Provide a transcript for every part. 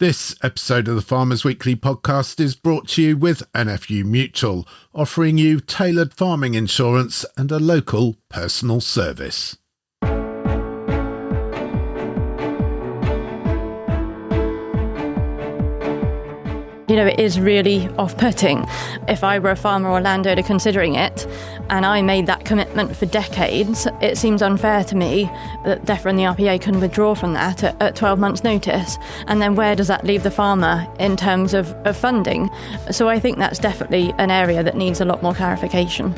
This episode of the Farmers Weekly podcast is brought to you with NFU Mutual, offering you tailored farming insurance and a local personal service. You know, it is really off-putting. If I were a farmer or landowner considering it, and I made that commitment for decades, it seems unfair to me that DEFRA and the RPA can withdraw from that at 12 months' notice. And then where does that leave the farmer in terms of funding? So I think that's definitely an area that needs a lot more clarification.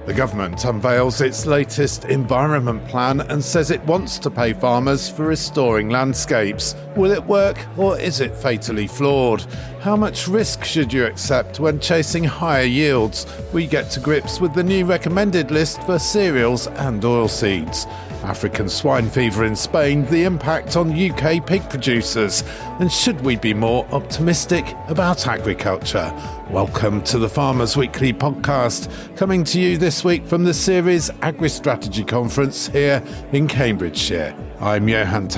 The government unveils its latest environment plan and says it wants to pay farmers for restoring landscapes. Will it work, or is it fatally flawed? How much risk should you accept when chasing higher yields? We get to grips with the new recommended list for cereals and oilseeds. African swine fever in Spain, the impact on UK pig producers, and should we be more optimistic about agriculture? Welcome to the Farmers Weekly podcast, coming to you this week from the Ceres Agri-Strategy Conference here in Cambridgeshire. I'm Johann.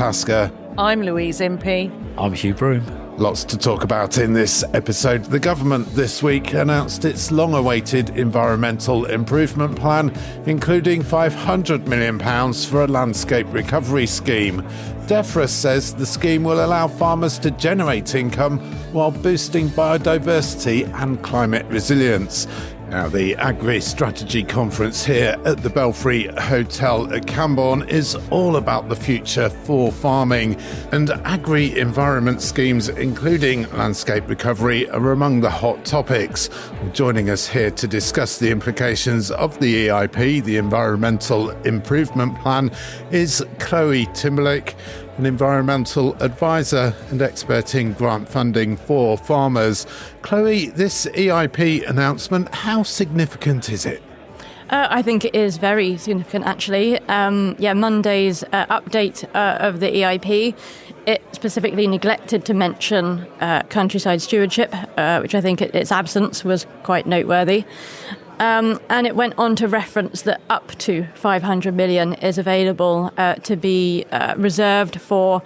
I'm Louise Impey. I'm Hugh. Broom. Lots to talk about in this episode. The government this week announced its long-awaited environmental improvement plan, including £500 million for a landscape recovery scheme. DEFRA says the scheme will allow farmers to generate income while boosting biodiversity and climate resilience. Now, the Agri-Strategy Conference here at the Belfry Hotel at Camborne is all about the future for farming, and agri-environment schemes, including landscape recovery, are among the hot topics. Joining us here to discuss the implications of the EIP, the Environmental Improvement Plan, is Chloe Timberlake, an environmental advisor and expert in grant funding for farmers. Chloe, this EIP announcement, how significant is it? I think it is very significant, actually. Monday's update of the EIP, it specifically neglected to mention countryside stewardship, which I think its absence was quite noteworthy. And it went on to reference that up to 500 million is available to be reserved for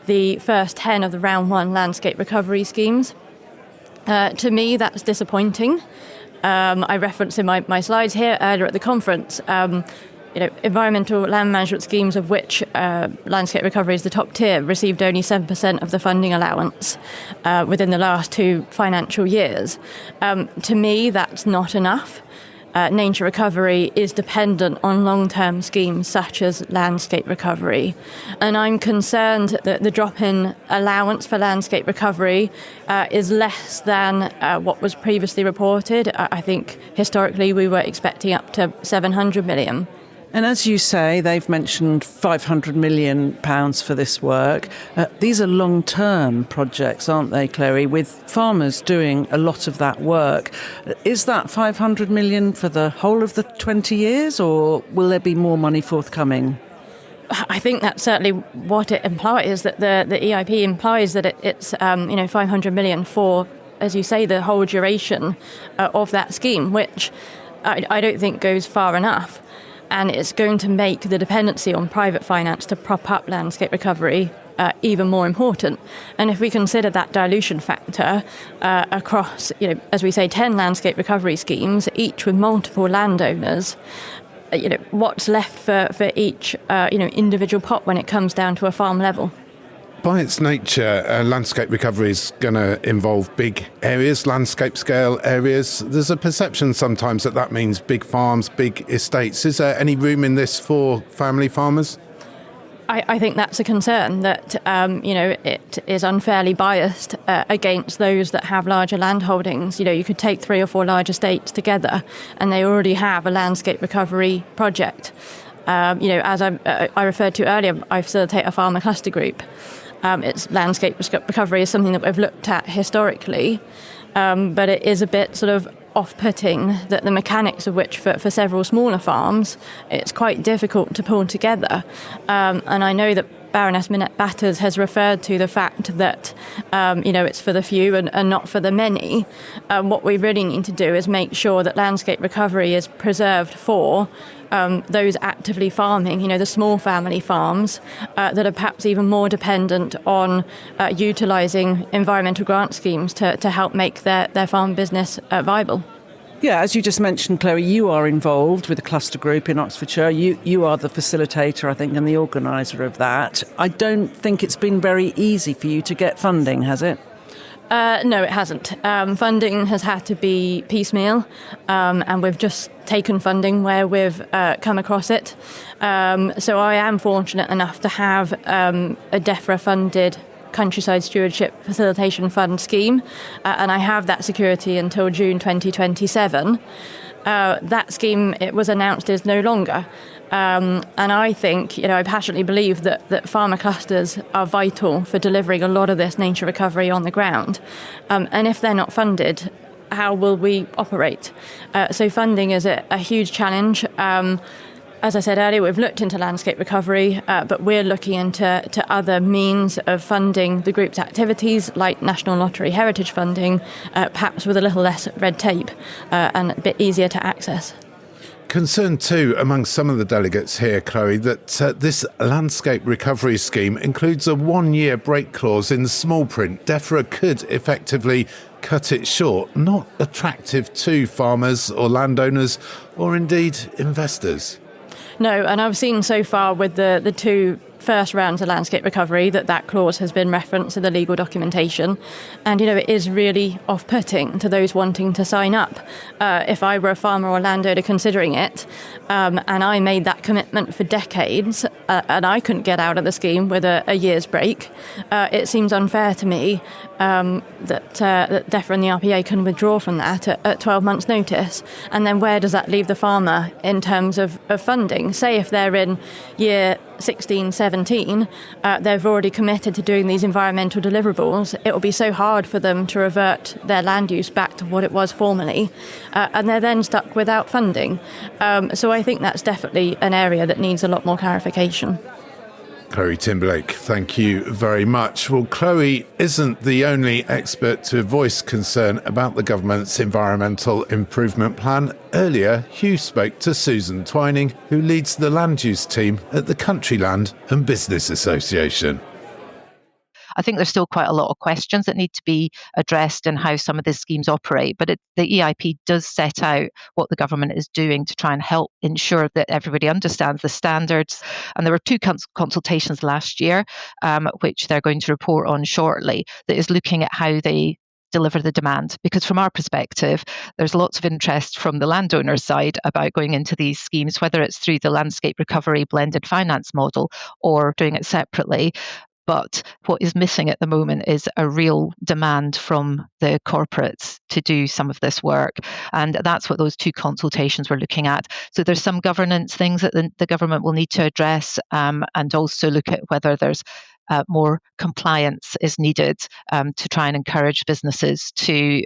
the first 10 of the round 1 landscape recovery schemes. To me, that's disappointing. I referenced in my slides here earlier at the conference, environmental land management schemes, of which landscape recovery is the top tier, received only 7% of the funding allowance within the last 2 financial years. To me, that's not enough. Nature recovery is dependent on long-term schemes such as landscape recovery. And I'm concerned that the drop-in allowance for landscape recovery is less than what was previously reported. I think historically we were expecting up to 700 million. And as you say, they've mentioned £500 million for this work. These are long-term projects, aren't they, Chloe, with farmers doing a lot of that work. Is that £500 million for the whole of the 20 years, or will there be more money forthcoming? I think that's certainly what it implies, that the EIP implies that it's 500 million for, as you say, the whole duration of that scheme, which I don't think goes far enough. And it's going to make the dependency on private finance to prop up landscape recovery even more important. And if we consider that dilution factor across, as we say, 10 landscape recovery schemes, each with multiple landowners, what's left for each individual pot when it comes down to a farm level? By its nature, landscape recovery is going to involve big areas, landscape scale areas. There's a perception sometimes that means big farms, big estates. Is there any room in this for family farmers? I think that's a concern, that it is unfairly biased against those that have larger land holdings. You could take 3 or 4 large estates together and they already have a landscape recovery project. As I referred to earlier, I facilitate a farmer cluster group. Its landscape recovery is something that we've looked at historically, but it is a bit sort of off-putting that the mechanics of which for several smaller farms, it's quite difficult to pull together. And I know that Baroness Minette Batters has referred to the fact that, it's for the few and not for the many. What we really need to do is make sure that landscape recovery is preserved for those actively farming, the small family farms that are perhaps even more dependent on utilising environmental grant schemes to help make their farm business viable. Yeah, as you just mentioned, Chloe, you are involved with a cluster group in Oxfordshire. You are the facilitator, I think, and the organiser of that. I don't think it's been very easy for you to get funding, has it? No, it hasn't. Funding has had to be piecemeal, and we've just taken funding where we've come across it. So I am fortunate enough to have a DEFRA-funded Countryside Stewardship Facilitation Fund scheme, and I have that security until June 2027. That scheme, it was announced, is no longer. And I think, I passionately believe that farmer clusters are vital for delivering a lot of this nature recovery on the ground. And if they're not funded, how will we operate? So funding is a huge challenge. As I said earlier, we've looked into landscape recovery, but we're looking into other means of funding the group's activities, like National Lottery Heritage funding, perhaps with a little less red tape and a bit easier to access. Concern too among some of the delegates here, Chloe, that this landscape recovery scheme includes a 1-year break clause in the small print. DEFRA could effectively cut it short, not attractive to farmers or landowners or indeed investors. No, and I've seen so far with the two first rounds of landscape recovery that clause has been referenced in the legal documentation. And, it is really off-putting to those wanting to sign up. If I were a farmer or landowner considering it, and I made that commitment for decades, and I couldn't get out of the scheme with a year's break, it seems unfair to me that DEFRA and the RPA can withdraw from that at 12 months' notice. And then where does that leave the farmer in terms of funding? Say if they're in year 16, 17, they've already committed to doing these environmental deliverables. It will be so hard for them to revert their land use back to what it was formerly, and they're then stuck without funding. So I think that's definitely an area that needs a lot more clarification. Chloe Timberlake, thank you very much. Well, Chloe isn't the only expert to voice concern about the government's environmental improvement plan. Earlier, Hugh spoke to Susan Twining, who leads the land use team at the Countryland and Business Association. I think there's still quite a lot of questions that need to be addressed in how some of these schemes operate. But the EIP does set out what the government is doing to try and help ensure that everybody understands the standards. And there were two consultations last year, which they're going to report on shortly, that is looking at how they deliver the demand. Because from our perspective, there's lots of interest from the landowner side about going into these schemes, whether it's through the landscape recovery blended finance model or doing it separately. But what is missing at the moment is a real demand from the corporates to do some of this work. And that's what those two consultations were looking at. So there's some governance things that the government will need to address, and also look at whether there's more compliance is needed to try and encourage businesses to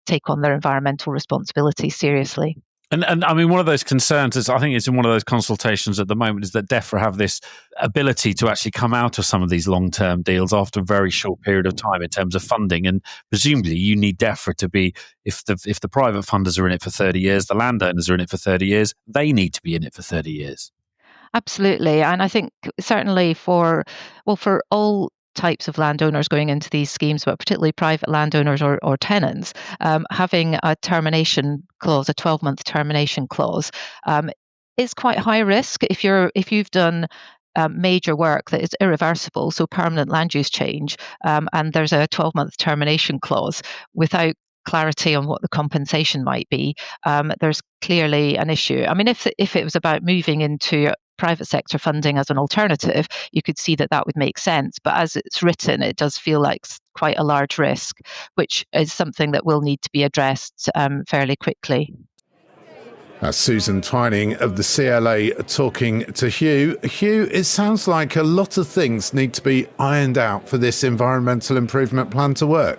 take on their environmental responsibility seriously. And I mean, one of those concerns is, I think it's in one of those consultations at the moment, is that DEFRA have this ability to actually come out of some of these long-term deals after a very short period of time in terms of funding. And presumably you need DEFRA to be, if the private funders are in it for 30 years, the landowners are in it for 30 years, they need to be in it for 30 years. Absolutely. And I think certainly for all types of landowners going into these schemes, but particularly private landowners or tenants, having a termination clause, a 12-month termination clause, is quite high risk. If you've done major work that is irreversible, so permanent land use change, and there's a 12-month termination clause without clarity on what the compensation might be, there's clearly an issue. I mean, if it was about moving into private sector funding as an alternative, you could see that would make sense. But as it's written, it does feel like quite a large risk, which is something that will need to be addressed fairly quickly. That's Susan Twining of the CLA talking to Hugh. Hugh, it sounds like a lot of things need to be ironed out for this environmental improvement plan to work.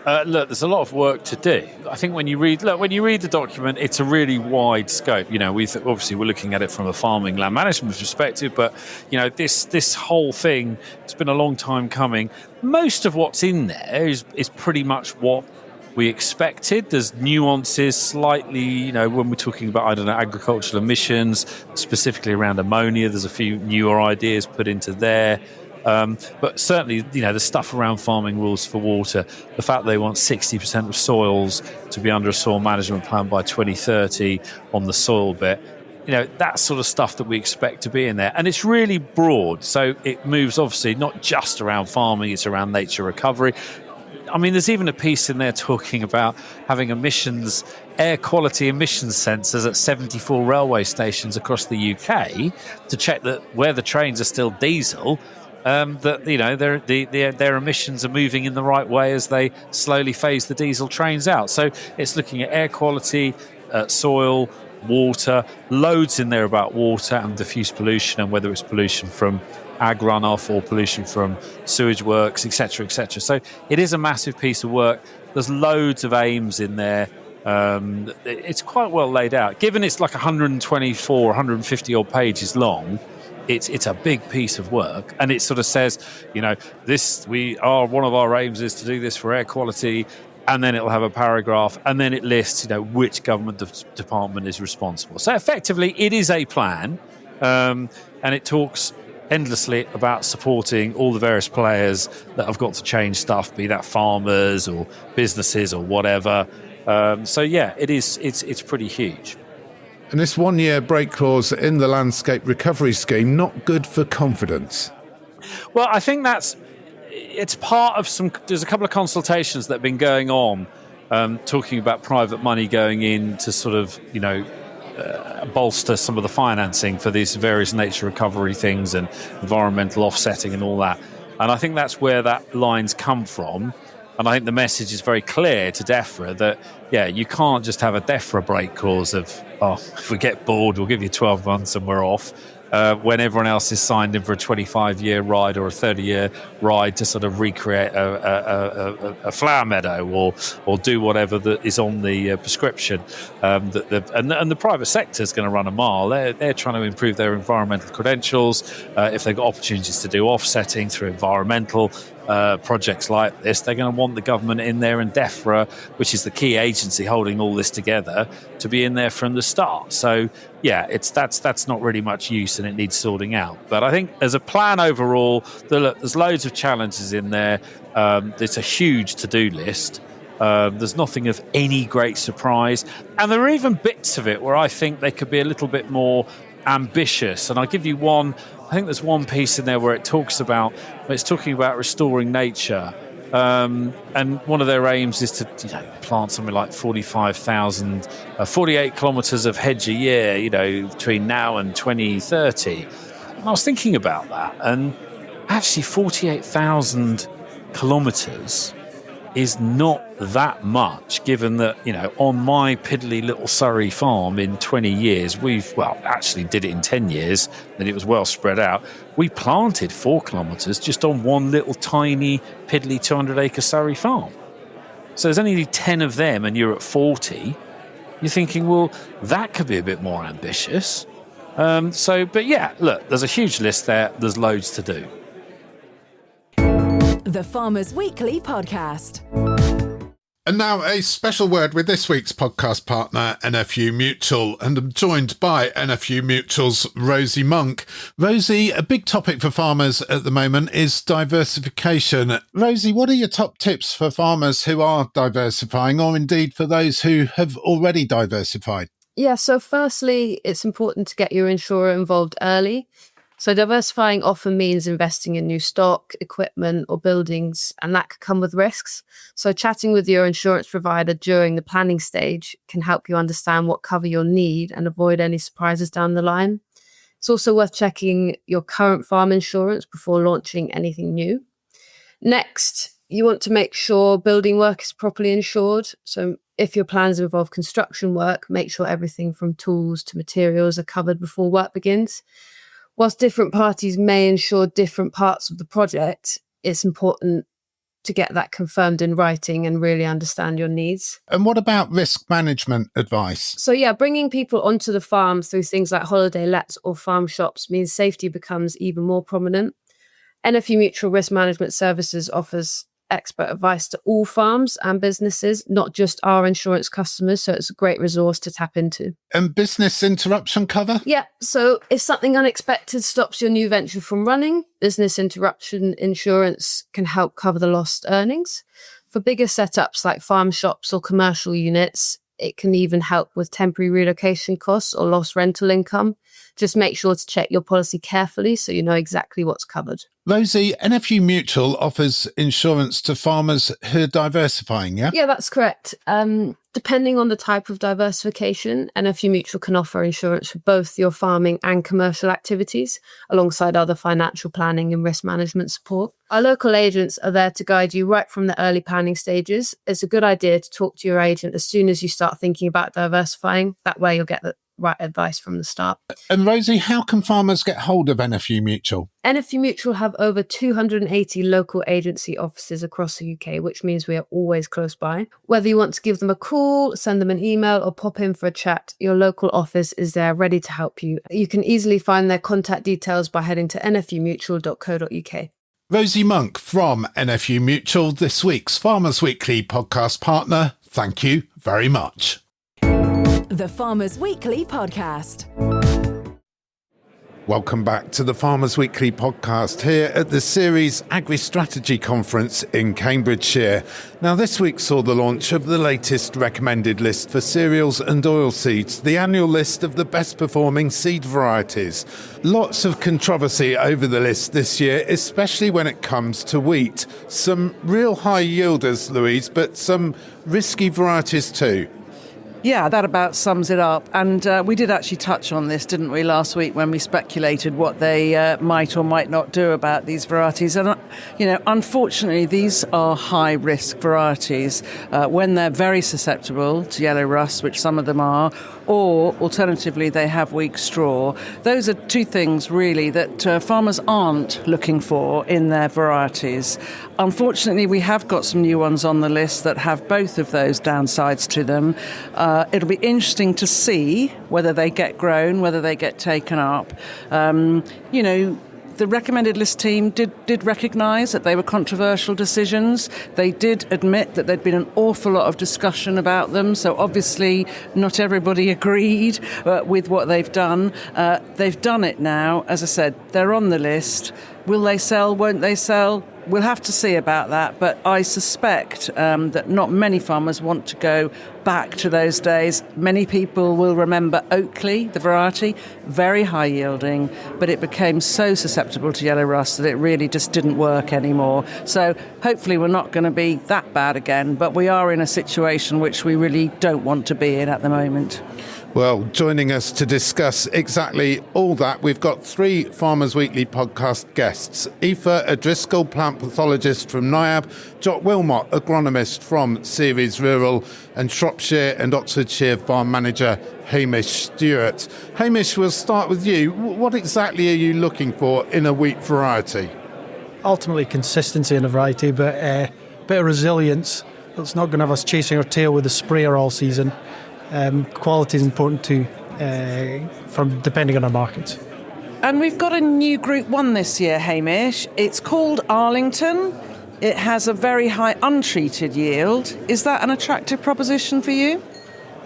Look, there's a lot of work to do. I think when you read the document, it's a really wide scope. We're looking at it from a farming land management perspective, but this whole thing, it's been a long time coming. Most of what's in there is pretty much what we expected. There's nuances slightly, when we're talking about, agricultural emissions, specifically around ammonia. There's a few newer ideas put into there. But certainly, the stuff around farming rules for water, the fact they want 60% of soils to be under a soil management plan by 2030 on the soil bit, that sort of stuff that we expect to be in there. And it's really broad. So it moves, obviously, not just around farming, it's around nature recovery. I mean, there's even a piece in there talking about having air quality emissions sensors at 74 railway stations across the UK to check that where the trains are still diesel, that their emissions are moving in the right way as they slowly phase the diesel trains out. So it's looking at air quality, soil, water, loads in there about water and diffuse pollution, and whether it's pollution from ag runoff or pollution from sewage works, etc., etc. So it is a massive piece of work. There's loads of aims in there. It's quite well laid out. Given it's like 124, 150 odd pages long, it's a big piece of work, and it sort of says, one of our aims is to do this for air quality, and then it'll have a paragraph, and then it lists, which government department is responsible. So effectively, it is a plan, and it talks endlessly about supporting all the various players that have got to change stuff, be that farmers or businesses or whatever. It's pretty huge. And this 1-year break clause in the landscape recovery scheme, not good for confidence. Well, I think it's part of there's a couple of consultations that have been going on, talking about private money going in to sort of, bolster some of the financing for these various nature recovery things and environmental offsetting and all that. And I think that's where that line's come from. And I think the message is very clear to DEFRA that, you can't just have a DEFRA break clause of, if we get bored, we'll give you 12 months and we're off, when everyone else is signed in for a 25-year ride or a 30-year ride to sort of recreate a flower meadow or do whatever that is on the prescription. And the private sector is going to run a mile. They're trying to improve their environmental credentials. If they've got opportunities to do offsetting through environmental projects like this, they're going to want the government in there, and DEFRA, which is the key agency holding all this together, to be in there from the start. So that's not really much use, and it needs sorting out. But I think as a plan overall, there's loads of challenges in there. It's a huge to-do list. There's nothing of any great surprise, and there are even bits of it where I think they could be a little bit more ambitious. And I'll give you one. I think there's one piece in there where it's talking about restoring nature, and one of their aims is to plant something like 48 kilometres of hedge a year, between now and 2030. And I was thinking about that, and actually 48,000 kilometres is not that much, given that, on my piddly little Surrey farm in 20 years, actually did it in 10 years, and it was well spread out. We planted 4 kilometres just on one little tiny piddly 200-acre Surrey farm. So there's only 10 of them, and you're at 40. You're thinking, well, that could be a bit more ambitious. There's a huge list there. There's loads to do. The Farmers Weekly Podcast. And now a special word with this week's podcast partner, NFU Mutual. And I'm joined by NFU Mutual's Rosie Monk. Rosie, a big topic for farmers at the moment is diversification. Rosie, what are your top tips for farmers who are diversifying, or indeed for those who have already diversified? Yeah, so firstly, it's important to get your insurer involved early. So diversifying often means investing in new stock, equipment, or buildings, and that could come with risks. So chatting with your insurance provider during the planning stage can help you understand what cover you'll need and avoid any surprises down the line. It's also worth checking your current farm insurance before launching anything new. Next, you want to make sure building work is properly insured. So if your plans involve construction work, make sure everything from tools to materials are covered before work begins. Whilst different parties may insure different parts of the project, it's important to get that confirmed in writing and really understand your needs. And what about risk management advice? So yeah, bringing people onto the farm through things like holiday lets or farm shops means safety becomes even more prominent. NFU Mutual Risk Management Services offers expert advice to all farms and businesses, not just our insurance customers. So it's a great resource to tap into. And business interruption cover? Yeah. So if something unexpected stops your new venture from running, business interruption insurance can help cover the lost earnings. For bigger setups like farm shops or commercial units, it can even help with temporary relocation costs or lost rental income. Just make sure to check your policy carefully so you know exactly what's covered. Rosie, NFU Mutual offers insurance to farmers who are diversifying, yeah? Yeah, that's correct. Depending on the type of diversification, NFU Mutual can offer insurance for both your farming and commercial activities, alongside other financial planning and risk management support. Our local agents are there to guide you right from the early planning stages. It's a good idea to talk to your agent as soon as you start thinking about diversifying. That way you'll get the right advice from the start. And Rosie, how can farmers get hold of NFU Mutual? NFU Mutual have over 280 local agency offices across the UK, which means we are always close by. Whether you want to give them a call, send them an email, or pop in for a chat, your local office is there ready to help you. You can easily find their contact details by heading to nfumutual.co.uk. Rosie Monk from NFU Mutual, this week's Farmers Weekly podcast partner. Thank you very much. The Farmers Weekly Podcast. Welcome back to the Farmers Weekly podcast here at the Ceres Agri-Strategy Conference in Cambridgeshire. Now, this week saw the launch of the latest recommended list for cereals and oilseeds, the annual list of the best performing seed varieties. Lots of controversy over the list this year, especially when it comes to wheat. Some real high yielders, Louise, but some risky varieties too. Yeah, that about sums it up. And we did actually touch on this, didn't we, last week when we speculated what they might or might not do about these varieties. And, unfortunately, these are high-risk varieties when they're very susceptible to yellow rust, which some of them are, or alternatively, they have weak straw. Those are two things, really, that farmers aren't looking for in their varieties. Unfortunately, we have got some new ones on the list that have both of those downsides to them. It'll be interesting to see whether they get grown, whether they get taken up. The recommended list team did recognise that they were controversial decisions. They did admit that there'd been an awful lot of discussion about them, so obviously not everybody agreed with what they've done. They've done it now. As I said, they're on the list. Will they sell? Won't they sell? We'll have to see about that, but I suspect that not many farmers want to go back to those days. Many people will remember Oakley, the variety, very high yielding, but it became so susceptible to yellow rust that it really just didn't work anymore. So hopefully we're not going to be that bad again, but we are in a situation which we really don't want to be in at the moment. Well, joining us to discuss exactly all that, we've got three Farmers Weekly podcast guests. Aoife O'Driscoll, plant pathologist from NIAB, Jock Wilmot, agronomist from Ceres Rural, and Shropshire and Oxfordshire farm manager Hamish Stewart. Hamish, we'll start with you. What exactly are you looking for in a wheat variety? Ultimately consistency in a variety, but a bit of resilience. It's not going to have us chasing our tail with a sprayer all season. Quality is important too, from depending on our markets. And we've got a new Group 1 this year, Hamish. It's called Arlington. It has a very high untreated yield. Is that an attractive proposition for you?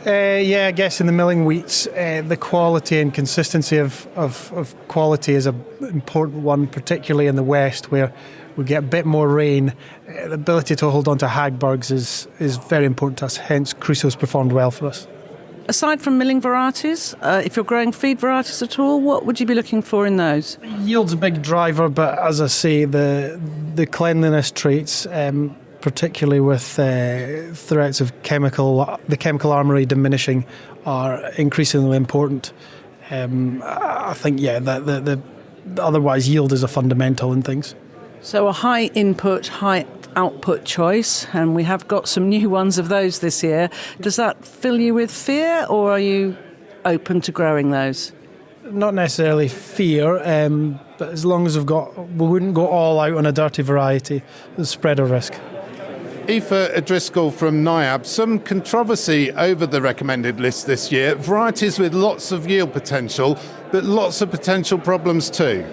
Yeah, I guess in the milling wheats, the quality and consistency of quality is an important one, particularly in the west where we get a bit more rain. The ability to hold on to hagbergs is very important to us, hence Crusoe's performed well for us. Aside from milling varieties, if you're growing feed varieties at all, what would you be looking for in those? Yield's a big driver, but as I say, the cleanliness traits, particularly with threats of the chemical armoury diminishing, are increasingly important. I think, the otherwise yield is a fundamental in things. So a high input, high output choice, and we have got some new ones of those this year. Does that fill you with fear, or are you open to growing those? Not necessarily fear, but as long as we wouldn't go all out on a dirty variety, there's spread of risk. Aoife O'Driscoll from NIAB, some controversy over the recommended list this year. Varieties with lots of yield potential, but lots of potential problems too.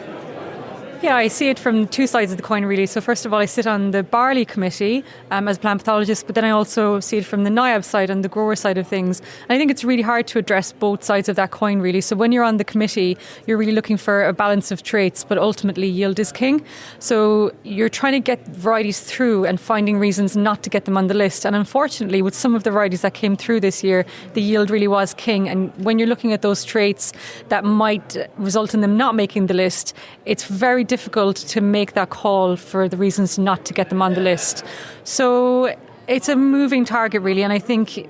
Yeah, I see it from two sides of the coin, really. So first of all, I sit on the barley committee as a plant pathologist, but then I also see it from the NIAB side and the grower side of things. And I think it's really hard to address both sides of that coin, really. So when you're on the committee, you're really looking for a balance of traits, but ultimately yield is king. So you're trying to get varieties through and finding reasons not to get them on the list. And unfortunately, with some of the varieties that came through this year, the yield really was king. And when you're looking at those traits that might result in them not making the list, it's very difficult to make that call for the reasons not to get them on the list. So it's a moving target, really, and I think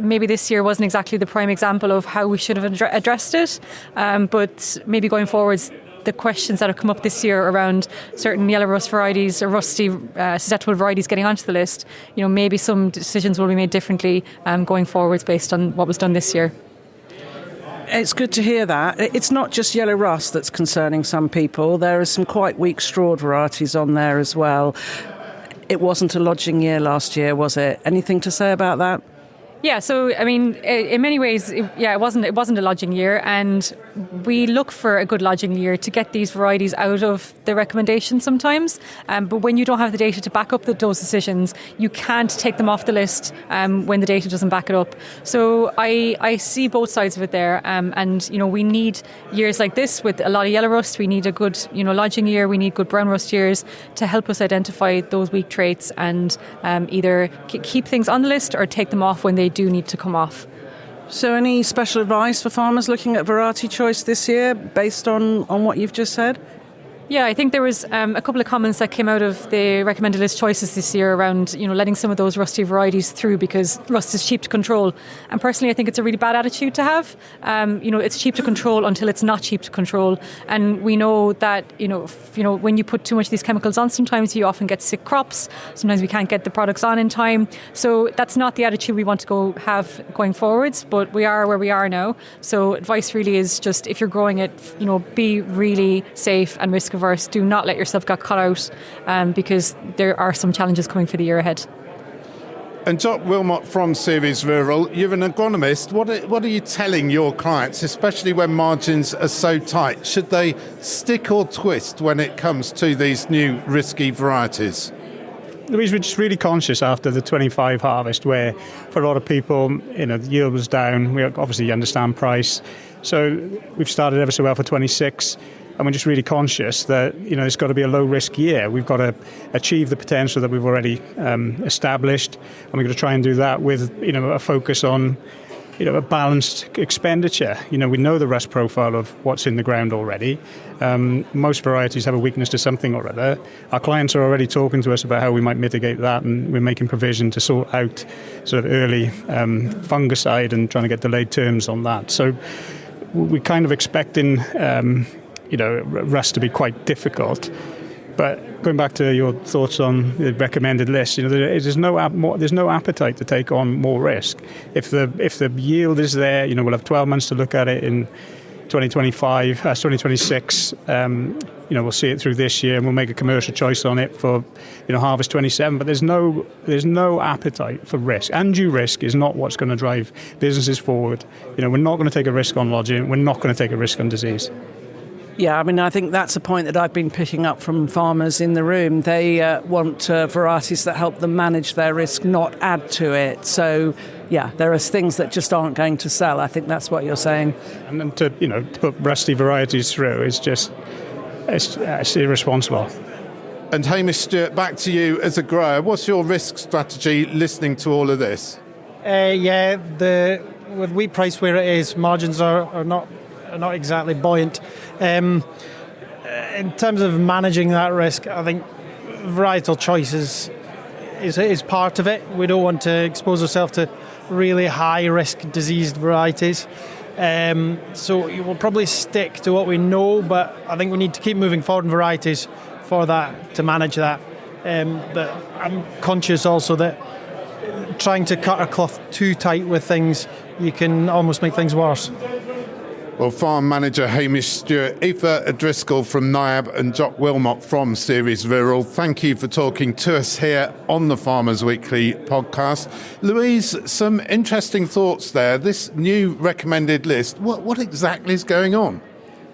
maybe this year wasn't exactly the prime example of how we should have addressed it, but maybe going forwards, the questions that have come up this year around certain yellow rust varieties or rusty susceptible varieties getting onto the list, maybe some decisions will be made differently going forwards based on what was done this year. It's good to hear that. It's not just yellow rust that's concerning some people. There are some quite weak strawed varieties on there as well. It wasn't a lodging year last year, was it? Anything to say about that? Yeah, so I mean, in many ways, it wasn't a lodging year, and we look for a good lodging year to get these varieties out of the recommendation sometimes. But when you don't have the data to back up those decisions, you can't take them off the list when the data doesn't back it up. So I see both sides of it there, and we need years like this with a lot of yellow rust. We need a good lodging year. We need good brown rust years to help us identify those weak traits and either keep things on the list or take them off when they do need to come off. So any special advice for farmers looking at variety choice this year based on what you've just said? Yeah, I think there was a couple of comments that came out of the recommended list choices this year around, letting some of those rusty varieties through because rust is cheap to control. And personally, I think it's a really bad attitude to have. It's cheap to control until it's not cheap to control. And we know that, when you put too much of these chemicals on, sometimes you often get sick crops. Sometimes we can't get the products on in time. So that's not the attitude we want to have going forwards, but we are where we are now. So advice really is just, if you're growing it, be really safe and risk averse. Do not let yourself get caught out because there are some challenges coming for the year ahead. And Jock Wilmot from Ceres Rural, you're an agronomist. What are you telling your clients, especially when margins are so tight? Should they stick or twist when it comes to these new risky varieties? Louise, we're just really conscious after the 25 harvest where for a lot of people, the yield was down. We obviously understand price. So we've started ever so well for 26. And we're just really conscious that, it's got to be a low-risk year. We've got to achieve the potential that we've already established, and we're going to try and do that with, a focus on, a balanced expenditure. We know the rust profile of what's in the ground already. Most varieties have a weakness to something or other. Our clients are already talking to us about how we might mitigate that, and we're making provision to sort out sort of early fungicide and trying to get delayed terms on that. So we're kind of expecting rust to be quite difficult. But going back to your thoughts on the recommended list, there's no appetite to take on more risk. If the yield is there, we'll have 12 months to look at it in 2026. We'll see it through this year, and we'll make a commercial choice on it for harvest 27. But there's no appetite for risk. Undue risk is not what's going to drive businesses forward. We're not going to take a risk on lodging. We're not going to take a risk on disease. Yeah, I think that's a point that I've been picking up from farmers in the room. They want varieties that help them manage their risk, not add to it. So, yeah, there are things that just aren't going to sell. I think that's what you're saying. And then to put rusty varieties through is just it's irresponsible. And Hamish Stewart, back to you as a grower. What's your risk strategy listening to all of this? With wheat price where it is, margins are not exactly buoyant. In terms of managing that risk, I think varietal choice is part of it. We don't want to expose ourselves to really high risk diseased varieties. So you will probably stick to what we know, but I think we need to keep moving forward in varieties for that, to manage that. But I'm conscious also that trying to cut a cloth too tight with things, you can almost make things worse. Well, Farm Manager Hamish Stewart, Aoife O'Driscoll from NIAB and Jock Wilmot from Ceres Rural, thank you for talking to us here on the Farmers Weekly podcast. Louise, some interesting thoughts there. This new recommended list, what exactly is going on?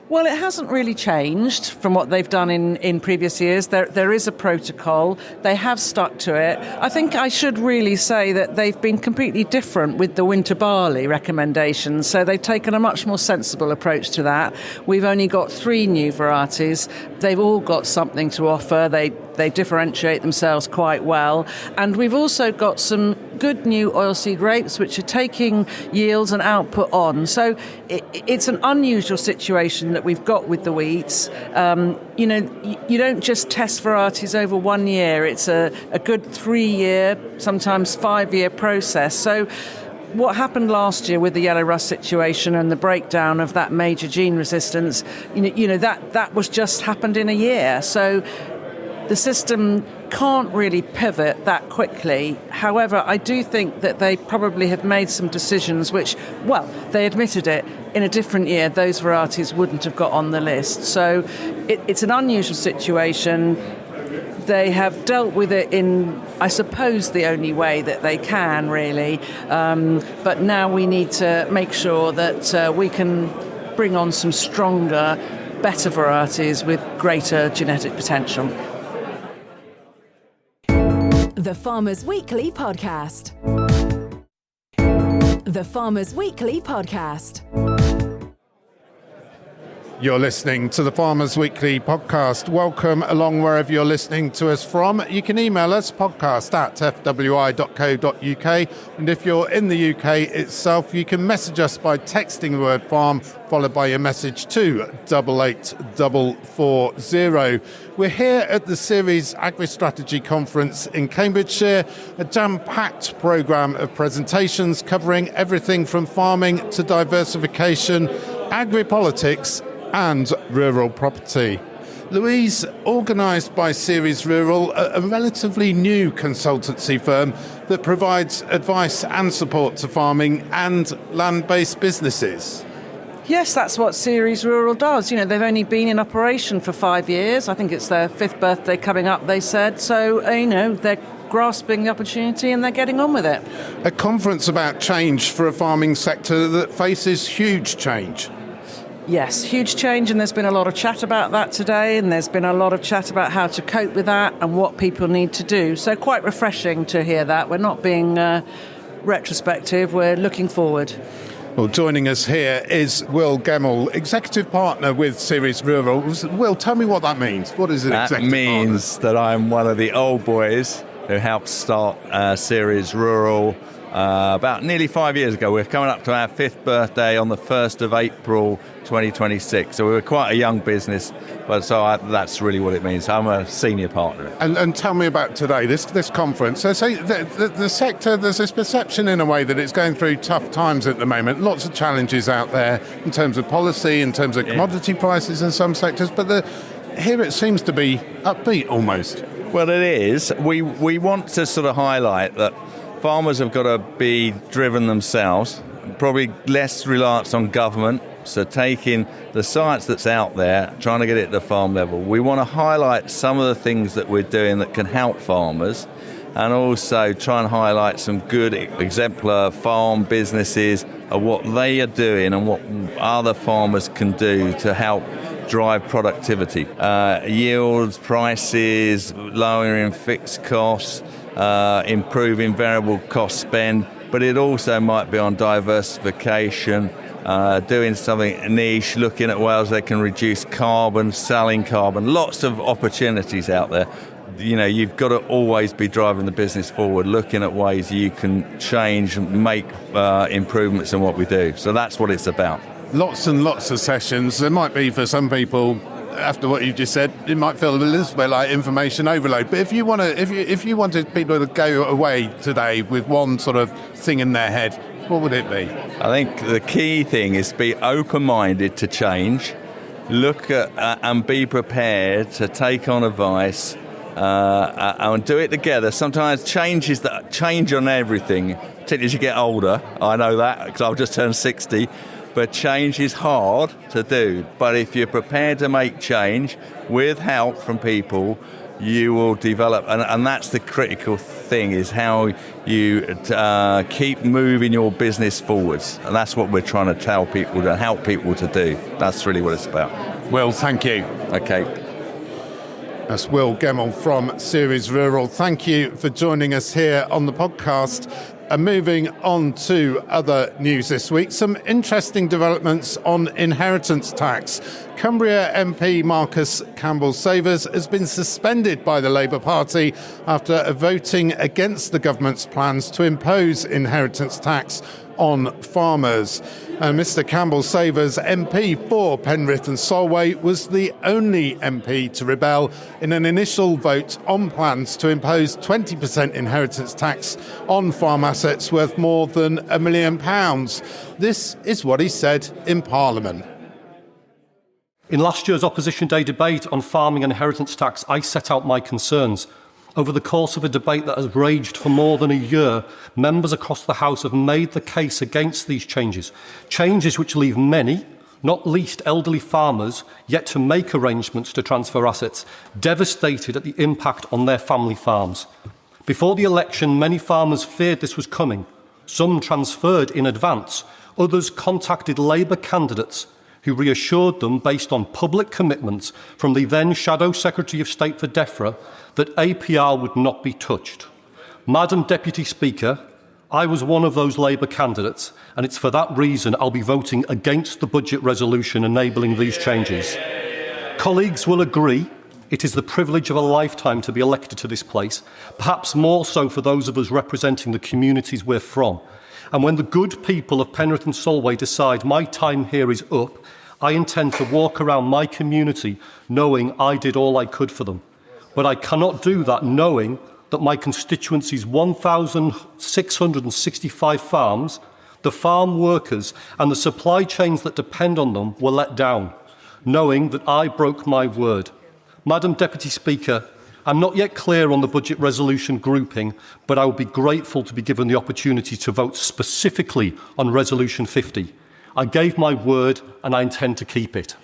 Well, it hasn't really changed from what they've done in previous years. There is a protocol. They have stuck to it. I think I should really say that they've been completely different with the winter barley recommendations. So they've taken a much more sensible approach to that. We've only got 3 new varieties. They've all got something to offer. They differentiate themselves quite well. And we've also got some good new oilseed rapes which are taking yields and output on. So it's an unusual situation that we've got with the wheats. You don't just test varieties over 1 year. It's a good 3-year, sometimes 5-year process. So what happened last year with the yellow rust situation and the breakdown of that major gene resistance, that was just happened in a year. So the system can't really pivot that quickly. However, I do think that they probably have made some decisions which, well, they admitted it, in a different year those varieties wouldn't have got on the list. So it's an unusual situation. They have dealt with it in, I suppose, the only way that they can, really. But now we need to make sure that we can bring on some stronger, better varieties with greater genetic potential. The Farmers Weekly Podcast. The Farmers Weekly Podcast. You're listening to the Farmers Weekly podcast. Welcome along wherever you're listening to us from. You can email us, podcast@fwi.co.uk. And if you're in the UK itself, you can message us by texting the word farm, followed by your message to 88440. We're here at the Ceres Agri-Strategy Conference in Cambridgeshire, a jam-packed programme of presentations covering everything from farming to diversification, agri-politics and rural property. Louise, organised by Ceres Rural, a relatively new consultancy firm that provides advice and support to farming and land-based businesses. Yes, that's what Ceres Rural does. They've only been in operation for 5 years. I think it's their 5th birthday coming up, they said. So, they're grasping the opportunity and they're getting on with it. A conference about change for a farming sector that faces huge change. Yes, huge change, and there's been a lot of chat about that today, and there's been a lot of chat about how to cope with that and what people need to do. So quite refreshing to hear that. We're not being retrospective, we're looking forward. Well, joining us here is Will Gemmell, Executive Partner with Ceres Rural. Will, tell me what that means. What is it exactly? That means that I'm one of the old boys who helped start Ceres Rural about nearly 5 years ago. We're coming up to our 5th birthday on the 1st of April 2026. So we were quite a young business, but that's really what it means. I'm a senior partner. And tell me about today, this conference. So the sector, there's this perception in a way that it's going through tough times at the moment. Lots of challenges out there in terms of policy, in terms of commodity prices in some sectors, but here it seems to be upbeat almost. Well, it is. We want to sort of highlight that farmers have got to be driven themselves, probably less reliance on government, so taking the science that's out there, trying to get it at the farm level. We want to highlight some of the things that we're doing that can help farmers, and also try and highlight some good exemplar farm businesses of what they are doing and what other farmers can do to help drive productivity. Yields, prices, lowering fixed costs, improving variable cost spend, but it also might be on diversification, doing something niche, looking at ways they can reduce carbon, selling carbon, lots of opportunities out there. You've got to always be driving the business forward, looking at ways you can change and make improvements in what we do. So that's what it's about. Lots and lots of sessions. There might be, for some people, after what you just said, it might feel a little bit like information overload. But if you wanted people to go away today with one sort of thing in their head, what would it be? I think the key thing is be open-minded to change, look at and be prepared to take on advice and do it together. Sometimes changes on everything, particularly as you get older. I know that because I've just turned 60. But change is hard to do. But if you're prepared to make change with help from people, you will develop. And that's the critical thing, is how you keep moving your business forwards. And that's what we're trying to tell people, to help people to do. That's really what it's about. Will, thank you. Okay. That's Will Gemmell from Ceres Rural. Thank you for joining us here on the podcast. And moving on to other news this week, some interesting developments on inheritance tax. Cumbria MP Marcus Campbell-Savers has been suspended by the Labour Party after voting against the government's plans to impose inheritance tax on farmers. And Mr Campbell-Savers, MP for Penrith and Solway, was the only MP to rebel in an initial vote on plans to impose 20% inheritance tax on farm assets worth more than £1 million. This is what he said in Parliament. In last year's Opposition Day debate on farming and inheritance tax, I set out my concerns. Over the course of a debate that has raged for more than a year, members across the House have made the case against these changes. Changes which leave many, not least elderly farmers, yet to make arrangements to transfer assets, devastated at the impact on their family farms. Before the election, many farmers feared this was coming. Some transferred in advance. Others contacted Labour candidates who reassured them, based on public commitments from the then Shadow Secretary of State for DEFRA, that APR would not be touched. Madam Deputy Speaker, I was one of those Labour candidates, and it's for that reason I'll be voting against the budget resolution enabling these changes. Colleagues will agree it is the privilege of a lifetime to be elected to this place, perhaps more so for those of us representing the communities we're from. And when the good people of Penrith and Solway decide my time here is up, I intend to walk around my community knowing I did all I could for them. But I cannot do that knowing that my constituency's 1,665 farms, the farm workers and the supply chains that depend on them were let down, knowing that I broke my word. Madam Deputy Speaker, I'm not yet clear on the budget resolution grouping, but I would be grateful to be given the opportunity to vote specifically on Resolution 50. I gave my word and I intend to keep it.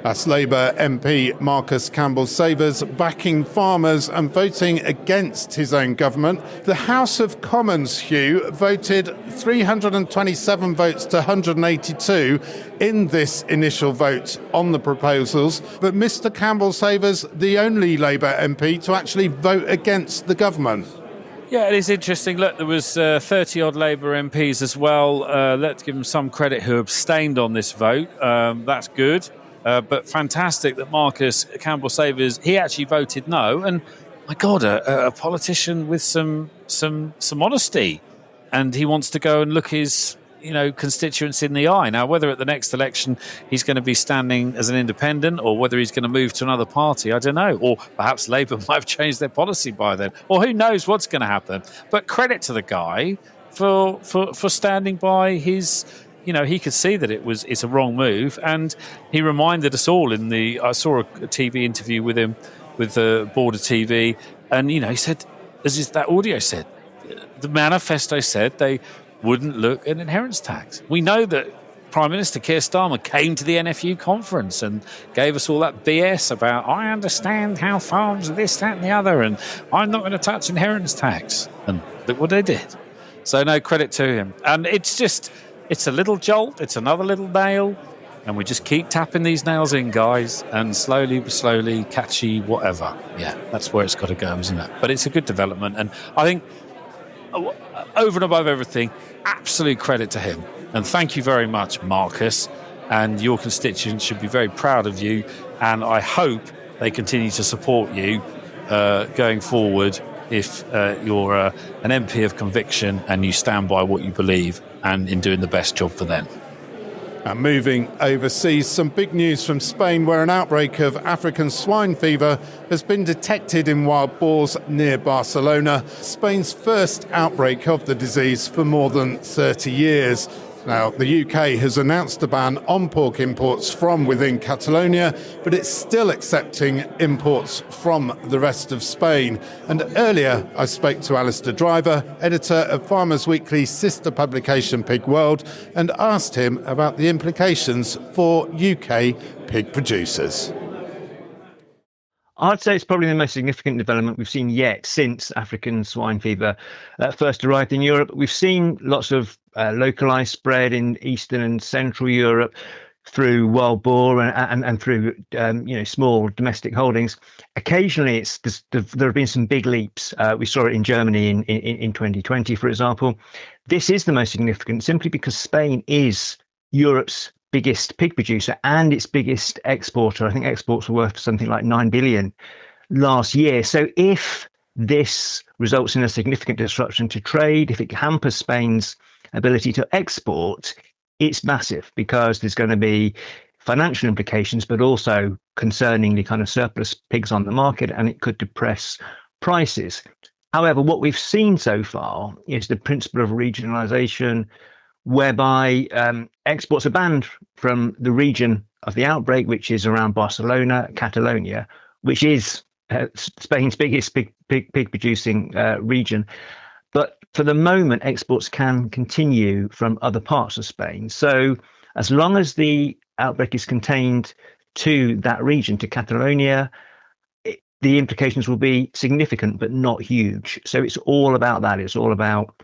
That's Labour MP Marcus Campbell-Savers backing farmers and voting against his own government. The House of Commons, Hugh, voted 327 votes to 182 in this initial vote on the proposals. But Mr Campbell-Savers, the only Labour MP to actually vote against the government. Yeah, it is interesting. Look, there was 30-odd Labour MPs as well. Let's give them some credit who abstained on this vote. That's good. But fantastic that Marcus Campbell-Savers, he actually voted no. And my God, a politician with some honesty. And he wants to go and look his constituents in the eye. Now, whether at the next election he's going to be standing as an independent or whether he's going to move to another party, I don't know. Or perhaps Labour might have changed their policy by then. Or who knows what's going to happen. But credit to the guy for standing by his... he could see that it's a wrong move, and he reminded us all I saw a TV interview with him with the Border TV, and he said, as that audio said, the manifesto said they wouldn't look at inheritance tax. We know that Prime Minister Keir Starmer came to the NFU conference and gave us all that BS about, I understand how farms are this, that and the other, and I'm not going to touch inheritance tax. And look what they did. So no, credit to him. And it's a little jolt, it's another little nail, and we just keep tapping these nails in, guys, and slowly, catchy, whatever. Yeah, that's where it's got to go, isn't it? But it's a good development, and I think over and above everything, absolute credit to him. And thank you very much, Marcus, and your constituents should be very proud of you, and I hope they continue to support you going forward if you're an MP of conviction and you stand by what you believe and in doing the best job for them. And moving overseas, some big news from Spain, where an outbreak of African swine fever has been detected in wild boars near Barcelona, Spain's first outbreak of the disease for more than 30 years. Now, the UK has announced a ban on pork imports from within Catalonia, but it's still accepting imports from the rest of Spain. And earlier, I spoke to Alistair Driver, editor of Farmers Weekly's sister publication Pig World, and asked him about the implications for UK pig producers. I'd say it's probably the most significant development we've seen yet since African swine fever first arrived in Europe. We've seen lots of localized spread in Eastern and Central Europe through wild boar and through small domestic holdings. Occasionally, there have been some big leaps. We saw it in Germany in 2020, for example. This is the most significant simply because Spain is Europe's biggest pig producer and its biggest exporter. I think exports were worth something like 9 billion last year. So if this results in a significant disruption to trade, if it hampers Spain's ability to export, it's massive because there's going to be financial implications, but also concerningly kind of surplus pigs on the market, and it could depress prices. However, what we've seen so far is the principle of regionalisation, whereby exports are banned from the region of the outbreak, which is around Barcelona, Catalonia, which is Spain's biggest pig producing region. But for the moment, exports can continue from other parts of Spain. So as long as the outbreak is contained to that region, to Catalonia, the implications will be significant, but not huge. So it's all about that. It's all about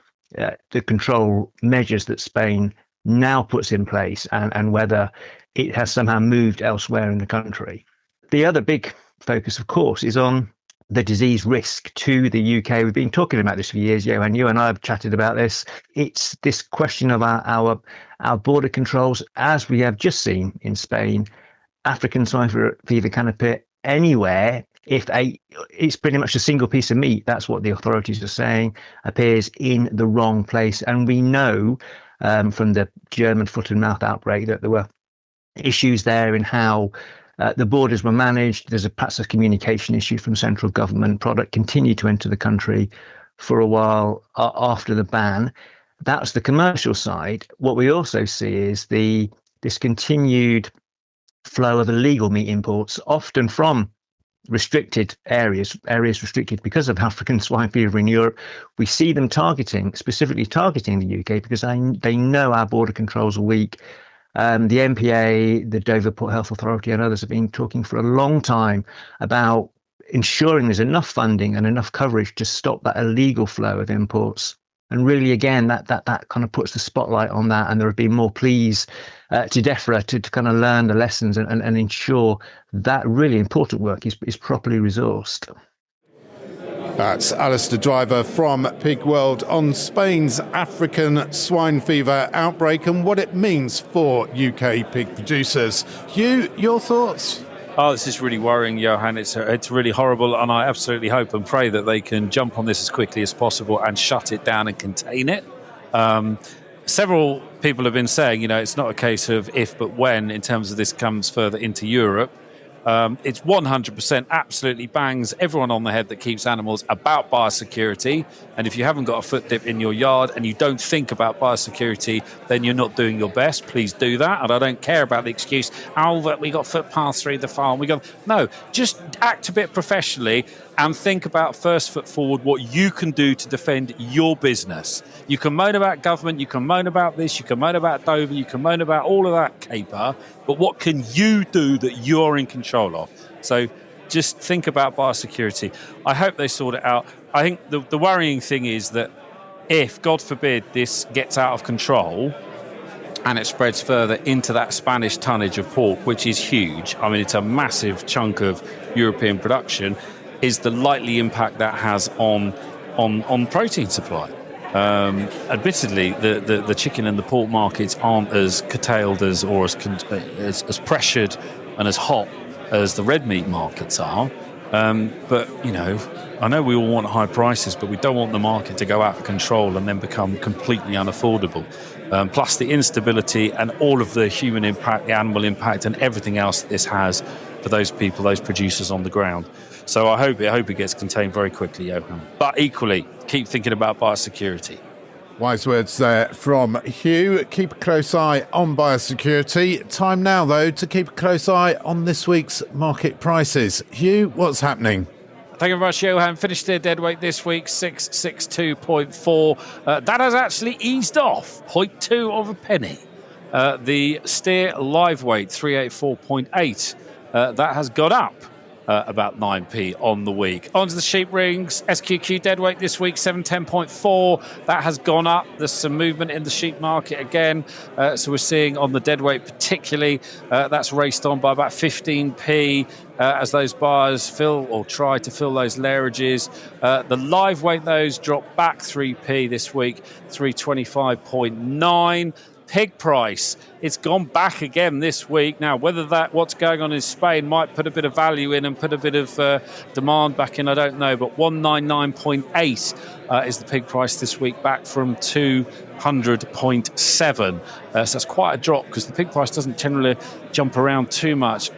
the control measures that Spain now puts in place and whether it has somehow moved elsewhere in the country. The other big focus, of course, is on the disease risk to the UK. We've been talking about this for years, Johann. You and I have chatted about this. It's this question of our border controls, as we have just seen in Spain. African swine fever can appear anywhere. It's pretty much a single piece of meat, that's what the authorities are saying, appears in the wrong place. And we know from the German foot and mouth outbreak that there were issues there in how the borders were managed. There's perhaps a communication issue from central government. Product continued to enter the country for a while after the ban. That's the commercial side. What we also see is this continued flow of illegal meat imports, often from restricted areas restricted because of African swine fever in Europe. We see them specifically targeting the UK because they know our border controls are weak. The MPA, the Dover Port Health Authority and others have been talking for a long time about ensuring there's enough funding and enough coverage to stop that illegal flow of imports. And really, again, that kind of puts the spotlight on that. And there have been more pleas to DEFRA to kind of learn the lessons and ensure that really important work is properly resourced. That's Alistair Driver from Pig World on Spain's African swine fever outbreak and what it means for UK pig producers. Hugh, your thoughts? Oh, this is really worrying, Johann. It's really horrible, and I absolutely hope and pray that they can jump on this as quickly as possible and shut it down and contain it. Several people have been saying, it's not a case of if but when in terms of this comes further into Europe. It's 100% absolutely bangs everyone on the head that keeps animals about biosecurity. And if you haven't got a foot dip in your yard and you don't think about biosecurity, then you're not doing your best. Please do that. And I don't care about the excuse, that we got footpaths through the farm. No, just act a bit professionally and think about first foot forward what you can do to defend your business. You can moan about government, you can moan about this, you can moan about Dover, you can moan about all of that caper, but what can you do that you're in control of? So just think about biosecurity. I hope they sort it out. I think the worrying thing is that if, God forbid, this gets out of control and it spreads further into that Spanish tonnage of pork, which is huge, I mean, it's a massive chunk of European production, is the likely impact that has on protein supply. Admittedly, the chicken and the pork markets aren't as curtailed as pressured and as hot as the red meat markets are. But, I know we all want high prices, but we don't want the market to go out of control and then become completely unaffordable. Plus the instability and all of the human impact, the animal impact and everything else that this has for those people, those producers on the ground. So I hope it gets contained very quickly, Johann. But equally, keep thinking about biosecurity. Wise words there from Hugh. Keep a close eye on biosecurity. Time now, though, to keep a close eye on this week's market prices. Hugh, what's happening? Thank you very much, Johann. Finished their deadweight this week, 662.4. That has actually eased off 0.2 of a penny. The steer live weight, 384.8. That has gone up about 9p on the week. On to the sheep rings. SQQ deadweight this week, 710.4. That has gone up. There's some movement in the sheep market again. So we're seeing on the deadweight particularly, that's raced on by about 15p as those buyers fill or try to fill those layerages. The live weight, those dropped back 3p this week, 325.9. Pig price, it's gone back again this week. Now, whether what's going on in Spain might put a bit of value in and put a bit of demand back in, I don't know. But 199.8 is the pig price this week, back from 200.7. So that's quite a drop because the pig price doesn't generally jump around too much.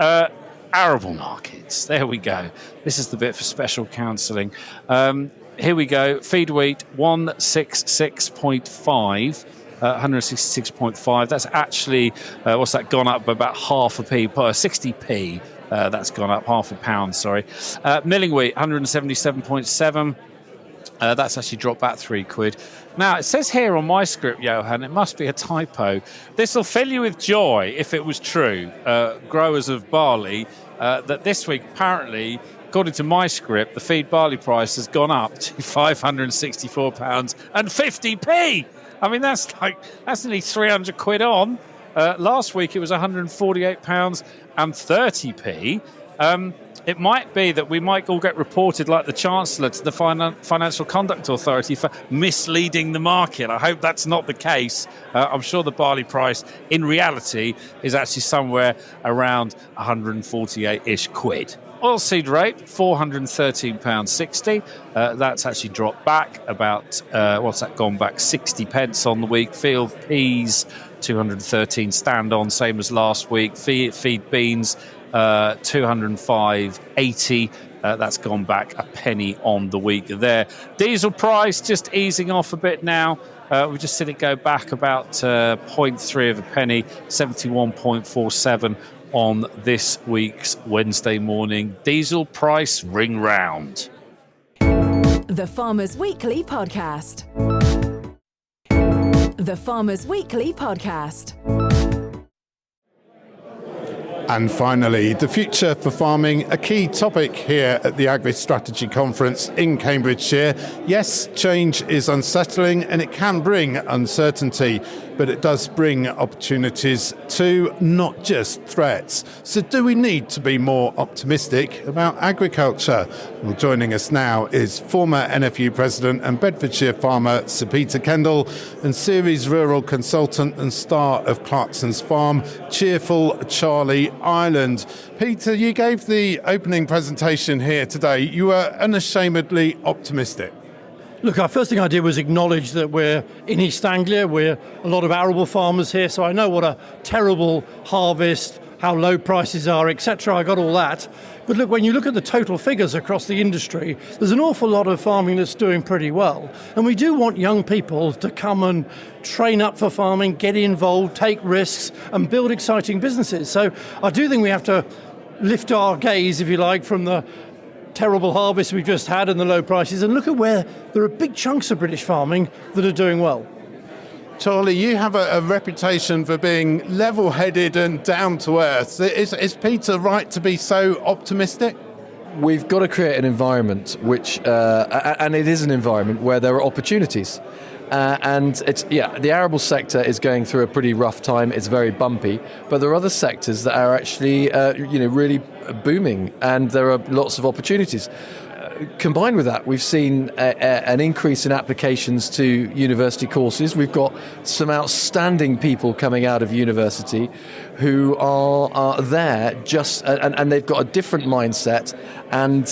Arable markets, there we go. This is the bit for special counselling. Here we go. Feed wheat, 166.5. 166.5. That's actually, what's that, gone up by about half a p, 60p. That's gone up half a pound, sorry. Milling wheat, 177.7. That's actually dropped back £3. Now, it says here on my script, Johann, it must be a typo. This will fill you with joy if it was true, growers of barley, that this week, apparently, according to my script, the feed barley price has gone up to £564.50p. I mean, that's nearly £300 on. Last week it was £148.30p. It might be that we might all get reported like the Chancellor to the Financial Conduct Authority for misleading the market. I hope that's not the case. I'm sure the barley price in reality is actually somewhere around 148-ish quid. Oilseed rate, £413.60. That's actually dropped back about, gone back 60 pence on the week. Field peas, 213 stand on, same as last week. Feed beans, 205.80. That's gone back a penny on the week there. Diesel price just easing off a bit now. We've just seen it go back about 0.3 of a penny, 71.47 on this week's Wednesday morning diesel price ring round. The Farmers Weekly Podcast. The Farmers Weekly Podcast. And finally, the future for farming, a key topic here at the Agri-Strategy Conference in Cambridgeshire. Yes, change is unsettling and it can bring uncertainty, but it does bring opportunities too, not just threats. So do we need to be more optimistic about agriculture? Well, joining us now is former NFU President and Bedfordshire farmer Sir Peter Kendall and series rural consultant and star of Clarkson's farm, Cheerful Charlie Ireland. Peter, you gave the opening presentation here today. You were unashamedly optimistic. Look, our first thing I did was acknowledge that we're in East Anglia. We're a lot of arable farmers here, so I know what a terrible harvest, how low prices are, etc. I got all that. But look, when you look at the total figures across the industry, there's an awful lot of farming that's doing pretty well. And we do want young people to come and train up for farming, get involved, take risks, and build exciting businesses. So I do think we have to lift our gaze, if you like, from the terrible harvest we've just had and the low prices, and look at where there are big chunks of British farming that are doing well. Charlie, you have a reputation for being level-headed and down-to-earth. Is Peter right to be so optimistic? We've got to create an environment which, and it is an environment where there are opportunities. And the arable sector is going through a pretty rough time. It's very bumpy, but there are other sectors that are actually, really booming, and there are lots of opportunities. Combined with that, we've seen an increase in applications to university courses. We've got some outstanding people coming out of university who are there and they've got a different mindset, and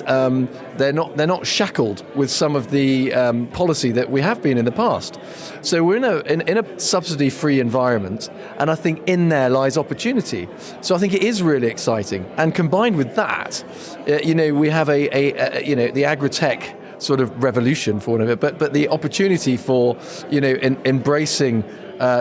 they're not shackled with some of the policy that we have been in the past. So we're in a subsidy-free environment, and I think in there lies opportunity. So I think it is really exciting. And combined with that, we have the agri-tech sort of revolution for one of it, but the opportunity for, embracing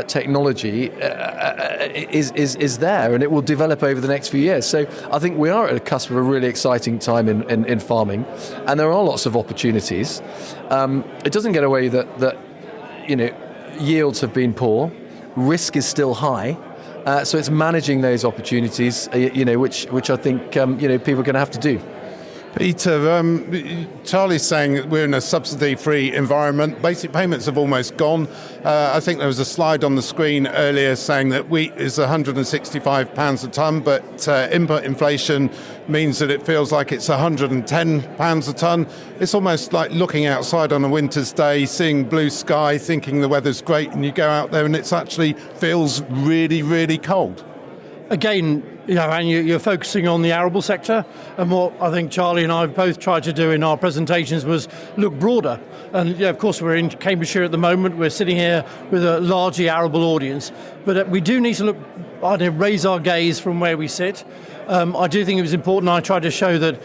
technology is there, and it will develop over the next few years. So I think we are at a cusp of a really exciting time in farming, and there are lots of opportunities. It doesn't get away that yields have been poor, risk is still high. So it's managing those opportunities, which I think people are going to have to do. Peter, Charlie's saying that we're in a subsidy-free environment. Basic payments have almost gone. I think there was a slide on the screen earlier saying that wheat is £165 a tonne, but input inflation means that it feels like it's £110 a tonne. It's almost like looking outside on a winter's day, seeing blue sky, thinking the weather's great, and you go out there and it actually feels really, really cold. Again, and you're focusing on the arable sector, and what I think Charlie and I have both tried to do in our presentations was look broader. And of course, we're in Cambridgeshire at the moment. We're sitting here with a largely arable audience, but we do need to raise our gaze from where we sit. I do think it was important. I tried to show that,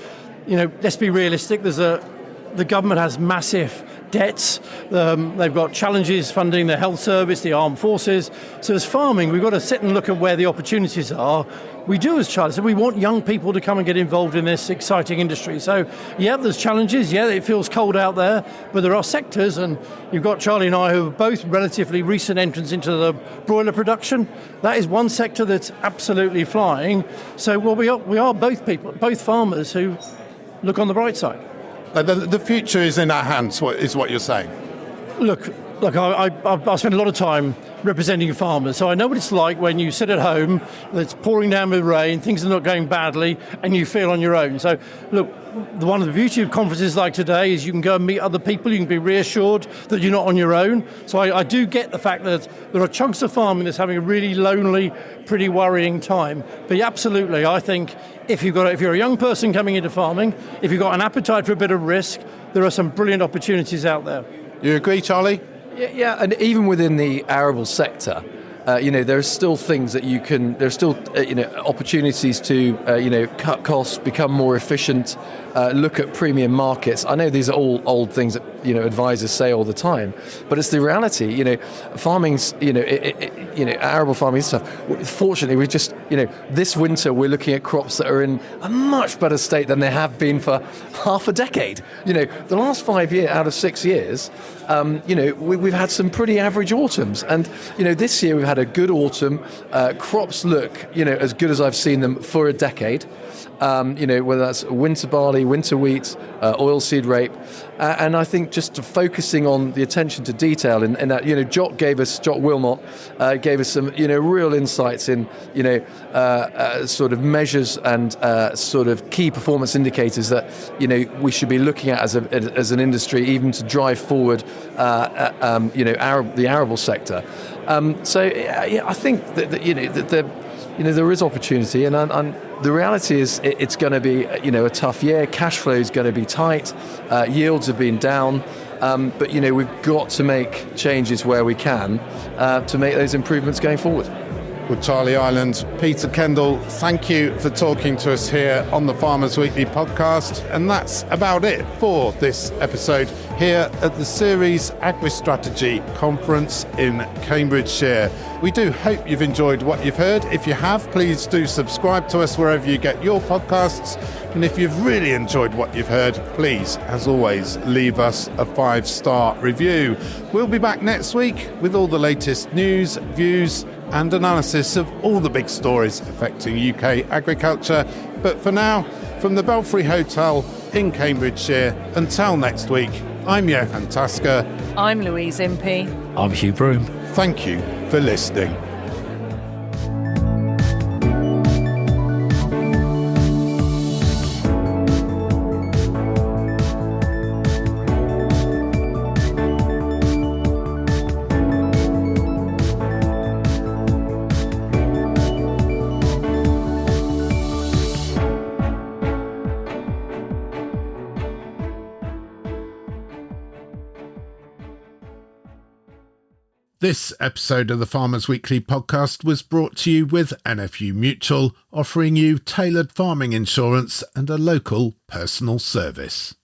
let's be realistic. The government has massive debts. They've got challenges funding the health service, the armed forces. So as farming, we've got to sit and look at where the opportunities are. We do, as Charlie said, we want young people to come and get involved in this exciting industry. So, there's challenges. It feels cold out there, but there are sectors, and you've got Charlie and I who are both relatively recent entrants into the broiler production. That is one sector that's absolutely flying. So, we are both farmers who look on the bright side. The future is in our hands, is what you're saying. Look, I spend a lot of time representing farmers, so I know what it's like when you sit at home, it's pouring down with rain, things are not going badly, and you feel on your own. So, look, one of the beauty of conferences like today is you can go and meet other people, you can be reassured that you're not on your own. So I do get the fact that there are chunks of farming that's having a really lonely, pretty worrying time. But absolutely, I think if you're a young person coming into farming, if you've got an appetite for a bit of risk, there are some brilliant opportunities out there. You agree, Charlie? Yeah, and even within the arable sector, there's still things that there's still opportunities to cut costs, become more efficient, look at premium markets. I know these are all old things that advisors say all the time, but it's the reality. Farming's arable farming stuff. Fortunately, we just this winter we're looking at crops that are in a much better state than they have been for half a decade. The last 5 years out of 6 years, we've had some pretty average autumns, and this year we've had a good autumn. Crops look as good as I've seen them for a decade. Whether that's winter barley, winter wheat, oilseed rape, and I think just focusing on the attention to detail in that, Jock Wilmot gave us some, real insights in, sort of measures and sort of key performance indicators that, we should be looking at as an industry, even to drive forward, the arable sector. I think that there is opportunity, and the reality is it's going to be a tough year. Cash flow is going to be tight. Yields have been down, but we've got to make changes where we can to make those improvements going forward. Well, Charlie Ireland, Peter Kendall, thank you for talking to us here on the Farmers Weekly podcast. And that's about it for this episode here at the Ceres Agri-Strategy Conference in Cambridgeshire. We do hope you've enjoyed what you've heard. If you have, please do subscribe to us wherever you get your podcasts. And if you've really enjoyed what you've heard, please, as always, leave us a 5-star review. We'll be back next week with all the latest news, views, and analysis of all the big stories affecting UK agriculture. But for now, from the Belfry Hotel in Cambridgeshire, until next week, I'm Johann. I'm Louise Impey. I'm Hugh Broom. Thank you for listening. This episode of the Farmers Weekly podcast was brought to you with NFU Mutual, offering you tailored farming insurance and a local personal service.